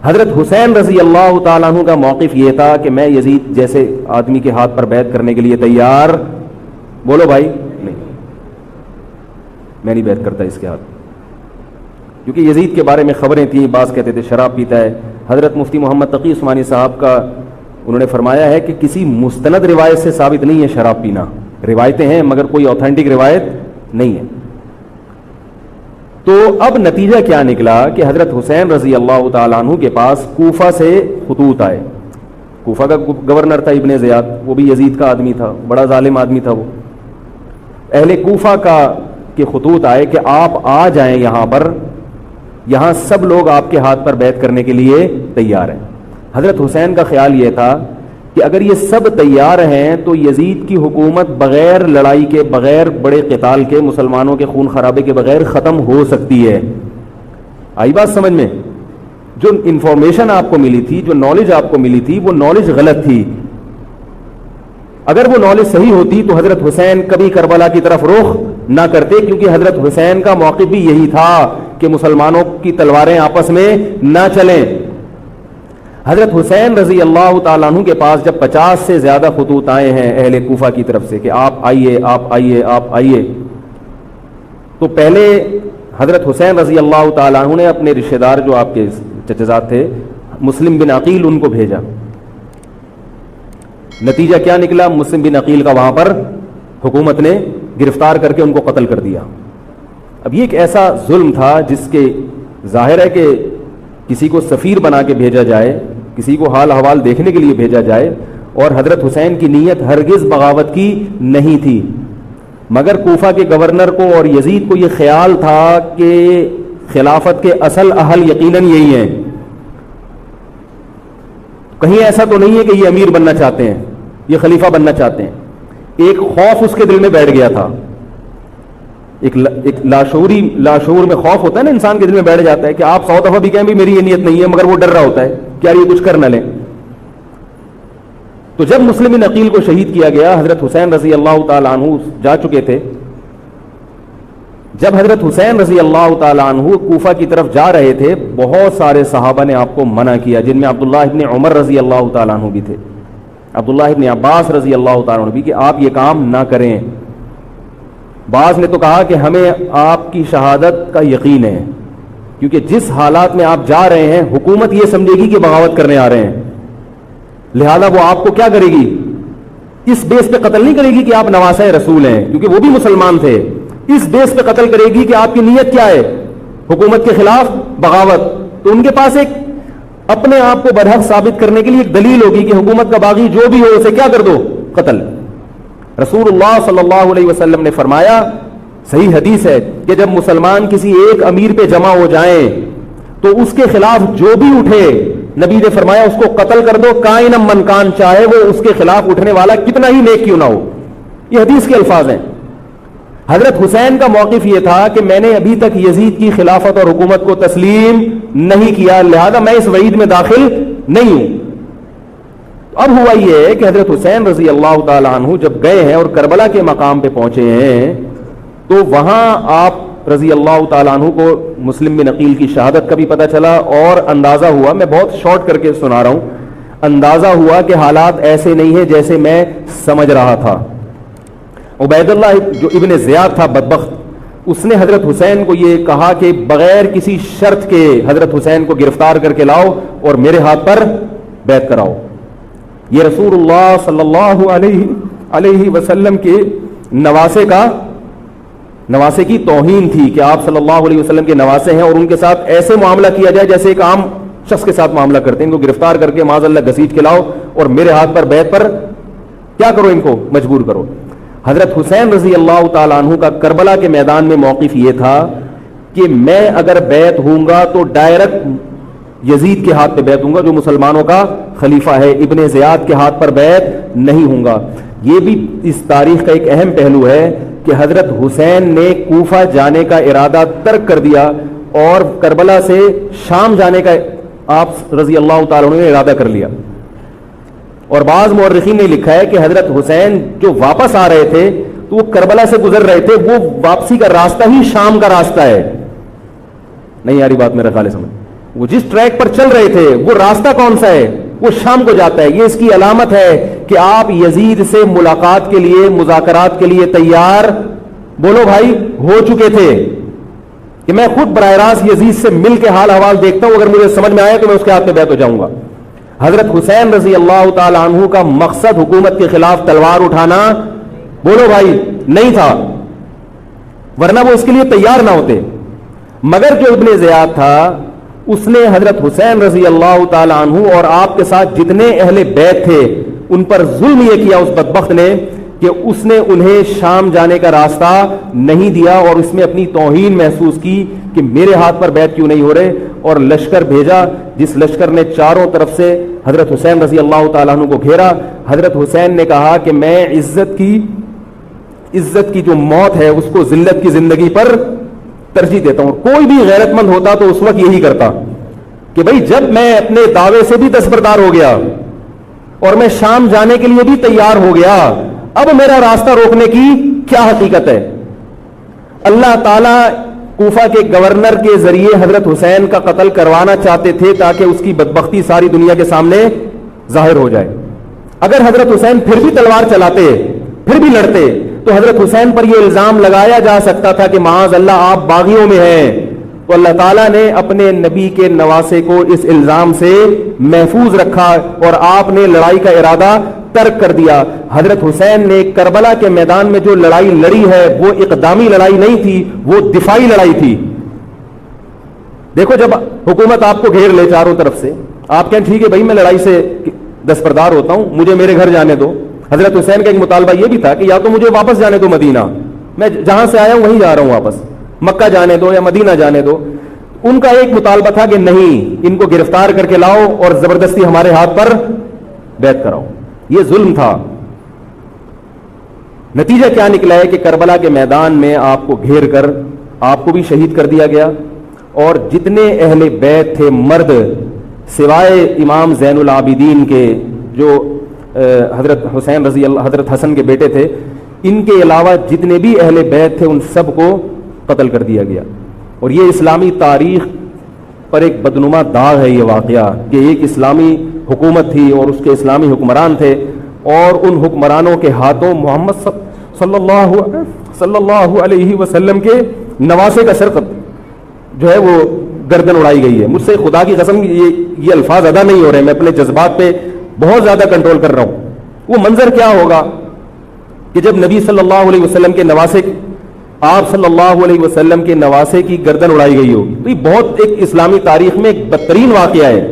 حضرت حسین رضی اللہ تعالیٰ عنہ کا موقف یہ تھا کہ میں یزید جیسے آدمی کے ہاتھ پر بیعت کرنے کے لیے تیار، بولو بھائی، نہیں، میں نہیں بیعت کرتا اس کے ہاتھ، کیونکہ یزید کے بارے میں خبریں تھیں، بعض کہتے تھے شراب پیتا ہے. حضرت مفتی محمد تقی عثمانی صاحب کا انہوں نے فرمایا ہے کہ کسی مستند روایت سے ثابت نہیں ہے شراب پینا، روایتیں ہیں مگر کوئی اوتھینٹک روایت نہیں ہے. تو اب نتیجہ کیا نکلا کہ حضرت حسین رضی اللہ تعالیٰ عنہ کے پاس کوفہ سے خطوط آئے. کوفہ کا گورنر تھا ابن زیاد، وہ بھی یزید کا آدمی تھا، بڑا ظالم آدمی تھا وہ. اہل کوفہ کے خطوط آئے کہ آپ آ جائیں یہاں پر، یہاں سب لوگ آپ کے ہاتھ پر بیعت کرنے کے لیے تیار ہیں. حضرت حسین کا خیال یہ تھا کہ اگر یہ سب تیار ہیں تو یزید کی حکومت بغیر لڑائی کے، بغیر بڑے قتال کے، مسلمانوں کے خون خرابے کے بغیر ختم ہو سکتی ہے. آئی بات سمجھ میں؟ جو انفارمیشن آپ کو ملی تھی، جو نالج آپ کو ملی تھی، وہ نالج غلط تھی. اگر وہ نالج صحیح ہوتی تو حضرت حسین کبھی کربلا کی طرف رخ نہ کرتے، کیونکہ حضرت حسین کا موقف بھی یہی تھا کہ مسلمانوں کی تلواریں آپس میں نہ چلیں. حضرت حسین رضی اللہ تعالیٰ عنہ کے پاس جب 50 سے زیادہ خطوط آئے ہیں اہل کوفہ کی طرف سے کہ آپ آئیے، آپ آئیے، آپ آئیے، تو پہلے حضرت حسین رضی اللہ تعالیٰ عنہ نے اپنے رشتہ دار جو آپ کے چچزاد تھے مسلم بن عقیل، ان کو بھیجا. نتیجہ کیا نکلا؟ مسلم بن عقیل کا وہاں پر حکومت نے گرفتار کر کے ان کو قتل کر دیا. اب یہ ایک ایسا ظلم تھا جس کے ظاہر ہے کہ کسی کو سفیر بنا کے بھیجا جائے، کسی کو حال حوال دیکھنے کے لیے بھیجا جائے، اور حضرت حسین کی نیت ہرگز بغاوت کی نہیں تھی، مگر کوفہ کے گورنر کو اور یزید کو یہ خیال تھا کہ خلافت کے اصل اہل یقیناً یہی ہیں. کہیں ایسا تو نہیں ہے کہ یہ امیر بننا چاہتے ہیں، یہ خلیفہ بننا چاہتے ہیں. ایک خوف اس کے دل میں بیٹھ گیا تھا، ایک لاشعور میں خوف ہوتا ہے نا، انسان کے دل میں بیٹھ جاتا ہے کہ آپ 100 دفعہ بھی کہیں بھی میری یہ نیت نہیں ہے، مگر وہ ڈر رہا ہوتا ہے کہ یار یہ کچھ کر نہ لیں. تو جب مسلم بن عقیل کو شہید کیا گیا، حضرت حسین رضی اللہ تعالیٰ عنہ جا چکے تھے. جب حضرت حسین رضی اللہ تعالیٰ عنہ کوفہ کی طرف جا رہے تھے، بہت سارے صحابہ نے آپ کو منع کیا، جن میں عبداللہ ابن عمر رضی اللہ تعالیٰ عنہ بھی تھے، عبداللہ ابن عباس رضی اللہ تعالیٰ عنہ بھی، کہ آپ یہ کام نہ کریں. بعض نے تو کہا کہ ہمیں آپ کی شہادت کا یقین ہے، کیونکہ جس حالات میں آپ جا رہے ہیں حکومت یہ سمجھے گی کہ بغاوت کرنے آ رہے ہیں، لہذا وہ آپ کو کیا کرے گی؟ اس بیس پہ قتل نہیں کرے گی کہ آپ نواسہ رسول ہیں، کیونکہ وہ بھی مسلمان تھے. اس بیس پہ قتل کرے گی کہ آپ کی نیت کیا ہے؟ حکومت کے خلاف بغاوت. تو ان کے پاس ایک اپنے آپ کو برحق ثابت کرنے کے لیے ایک دلیل ہوگی کہ حکومت کا باغی جو بھی ہو اسے کیا کر دو؟ قتل. رسول اللہ صلی اللہ علیہ وسلم نے فرمایا، صحیح حدیث ہے، کہ جب مسلمان کسی ایک امیر پہ جمع ہو جائیں تو اس کے خلاف جو بھی اٹھے، نبی نے فرمایا اس کو قتل کر دو، کائنم من کان، چاہے وہ اس کے خلاف اٹھنے والا کتنا ہی نیک کیوں نہ ہو. یہ حدیث کے الفاظ ہیں. حضرت حسین کا موقف یہ تھا کہ میں نے ابھی تک یزید کی خلافت اور حکومت کو تسلیم نہیں کیا، لہذا میں اس وعید میں داخل نہیں ہوں. اب ہوا یہ ہے کہ حضرت حسین رضی اللہ تعالی عنہ جب گئے ہیں اور کربلا کے مقام پہ پہنچے ہیں تو وہاں آپ رضی اللہ تعالیٰ عنہ کو مسلم بن عقیل کی شہادت کا بھی پتہ چلا، اور اندازہ ہوا، میں بہت شارٹ کر کے سنا رہا ہوں، اندازہ ہوا کہ حالات ایسے نہیں ہیں جیسے میں سمجھ رہا تھا. عبید اللہ جو ابن زیاد تھا بدبخت، اس نے حضرت حسین کو یہ کہا کہ بغیر کسی شرط کے حضرت حسین کو گرفتار کر کے لاؤ اور میرے ہاتھ پر بیعت کراؤ. یہ رسول اللہ صلی اللہ علیہ وسلم کے نواسے کی توہین تھی کہ آپ صلی اللہ علیہ وسلم کے نواسے ہیں اور ان کے ساتھ ایسے معاملہ کیا جائے جیسے ایک عام شخص کے ساتھ معاملہ کرتے ہیں. ان کو گرفتار کر کے معاذ اللہ گھسیٹ کے لاؤ اور میرے ہاتھ پر بیعت پر کیا کرو، ان کو مجبور کرو. حضرت حسین رضی اللہ تعالیٰ عنہ کا کربلا کے میدان میں موقف یہ تھا کہ میں اگر بیعت ہوں گا تو ڈائریکٹ یزید کے ہاتھ پہ بیعت ہوں گا جو مسلمانوں کا خلیفہ ہے، ابن زیاد کے ہاتھ پر بیعت نہیں ہوں گا. یہ بھی اس تاریخ کا ایک اہم پہلو ہے کہ حضرت حسین نے کوفہ جانے کا ارادہ ترک کر دیا اور کربلا سے شام جانے کا آپ رضی اللہ تعالیٰ عنہ نے ارادہ کر لیا. اور بعض مورخین نے لکھا ہے کہ حضرت حسین جو واپس آ رہے تھے تو وہ کربلا سے گزر رہے تھے، وہ واپسی کا راستہ ہی شام کا راستہ ہے. نہیں یاری بات میرا خیال سمجھ. وہ جس ٹریک پر چل رہے تھے وہ راستہ کون سا ہے؟ وہ شام کو جاتا ہے. یہ اس کی علامت ہے کہ آپ یزید سے ملاقات کے لیے, مذاکرات کے لیے تیار, بولو بھائی, ہو چکے تھے. کہ میں خود براہ راست یزید سے مل کے حال احوال دیکھتا ہوں, اگر مجھے سمجھ میں آیا تو میں اس کے ہاتھ میں بیعت ہو جاؤں گا. حضرت حسین رضی اللہ تعالی عنہ کا مقصد حکومت کے خلاف تلوار اٹھانا, بولو بھائی, نہیں تھا, ورنہ وہ اس کے لیے تیار نہ ہوتے. مگر جو ابن زیاد تھا اس نے حضرت حسین رضی اللہ تعالی عنہ اور آپ کے ساتھ جتنے اہل بیت تھے ان پر ظلم یہ کیا اس بدبخت نے کہ اس نے انہیں شام جانے کا راستہ نہیں دیا, اور اس میں اپنی توہین محسوس کی کہ میرے ہاتھ پر بیعت کیوں نہیں ہو رہے, اور لشکر بھیجا جس لشکر نے چاروں طرف سے حضرت حسین رضی اللہ تعالیٰ عنہ کو گھیرا. حضرت حسین نے کہا کہ میں عزت کی جو موت ہے اس کو ذلت کی زندگی پر ترجیح دیتا ہوں. کوئی بھی غیرت مند ہوتا تو اس وقت یہی کرتا کہ بھئی جب میں اپنے دعوے سے بھی دستبردار ہو گیا اور میں شام جانے کے لیے بھی تیار ہو گیا, اب میرا راستہ روکنے کی کیا حقیقت ہے. اللہ تعالیٰ کوفہ کے گورنر کے ذریعے حضرت حسین کا قتل کروانا چاہتے تھے تاکہ اس کی بدبختی ساری دنیا کے سامنے ظاہر ہو جائے. اگر حضرت حسین پھر بھی تلوار چلاتے, پھر بھی لڑتے, تو حضرت حسین پر یہ الزام لگایا جا سکتا تھا کہ معاذ اللہ آپ باغیوں میں ہیں. تو اللہ تعالیٰ نے اپنے نبی کے نواسے کو اس الزام سے محفوظ رکھا اور آپ نے لڑائی کا ارادہ ترک کر دیا. حضرت حسین نے کربلا کے میدان میں جو لڑائی لڑی ہے وہ اقدامی لڑائی نہیں تھی, وہ دفاعی لڑائی تھی. دیکھو جب حکومت آپ کو گھیر لے چاروں طرف سے, آپ کہیں ٹھیک ہے بھائی میں لڑائی سے دستبردار ہوتا ہوں, مجھے میرے گھر جانے دو. حضرت حسین کا ایک مطالبہ یہ بھی تھا کہ یا تو مجھے واپس جانے دو مدینہ, میں جہاں سے آیا ہوں وہیں جا رہا ہوں واپس, مکہ جانے دو یا مدینہ جانے دو. ان کا ایک مطالبہ تھا کہ نہیں, ان کو گرفتار کر کے لاؤ اور زبردستی ہمارے ہاتھ پر بیعت کراؤ. یہ ظلم تھا. نتیجہ کیا نکلا ہے کہ کربلا کے میدان میں آپ کو گھیر کر آپ کو بھی شہید کر دیا گیا, اور جتنے اہل بیت تھے مرد سوائے امام زین العابدین کے جو حضرت حسین رضی اللہ, حضرت حسن کے بیٹے تھے, ان کے علاوہ جتنے بھی اہل بیت تھے ان سب کو قتل کر دیا گیا. اور یہ اسلامی تاریخ پر ایک بدنما داغ ہے یہ واقعہ کہ ایک اسلامی حکومت تھی اور اس کے اسلامی حکمران تھے, اور ان حکمرانوں کے ہاتھوں محمد صلی اللہ علیہ وسلم کے نواسے کا سر جو ہے وہ گردن اڑائی گئی ہے. مجھ سے خدا کی قسم یہ الفاظ ادا نہیں ہو رہے, میں اپنے جذبات پہ بہت زیادہ کنٹرول کر رہا ہوں. وہ منظر کیا ہوگا کہ جب نبی صلی اللہ علیہ وسلم کے نواسے, آپ صلی اللہ علیہ وسلم کے نواسے کی گردن اڑائی گئی ہوگی. تو یہ بہت ایک اسلامی تاریخ میں ایک بدترین واقعہ ہے.